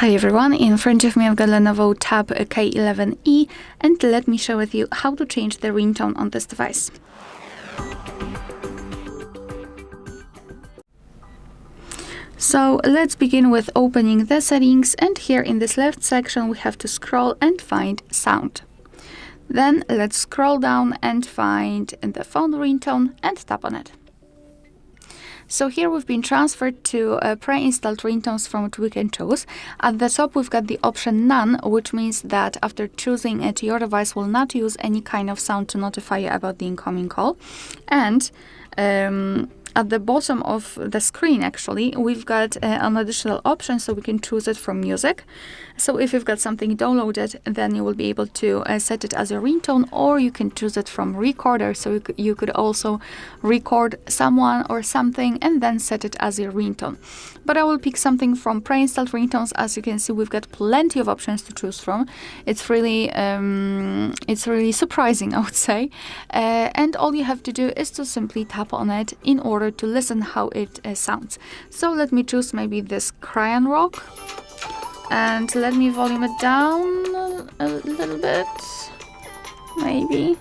Hi everyone, in front of me I've got LENOVO Tab K11E, and let me share with you how to change the ringtone on this device. So let's begin with opening the settings, and here in this left section we have to scroll and find sound. Then let's scroll down and find the phone ringtone and tap on it. So here we've been transferred to pre-installed ringtones from which we can choose. At the top we've got the option None, which means that after choosing it, your device will not use any kind of sound to notify you about the incoming call. And at the bottom of the screen, actually, we've got an additional option, so we can choose it from music. So if you've got something downloaded, then you will be able to set it as a ringtone, or you can choose it from recorder. So you could also record someone or something and then set it as a ringtone. But I will pick something from pre-installed ringtones. As you can see, we've got plenty of options to choose from. It's really surprising, I would say. And all you have to do is to simply tap on it in order to listen how it sounds. So let me choose maybe this Crayon Rock, and let me volume it down a little bit, maybe.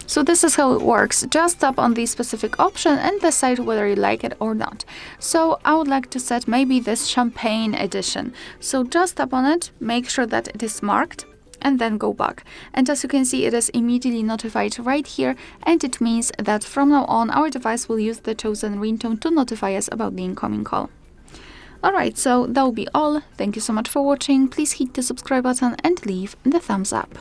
So this is how it works. Just tap on the specific option and decide whether you like it or not. So I would like to set maybe this Champagne edition. So just tap on it, make sure that it is marked, and then go back. And as you can see, it is immediately notified right here, and it means that from now on our device will use the chosen ringtone to notify us about the incoming call. Alright, so that will be all. Thank you so much for watching. Please hit the subscribe button and leave the thumbs up.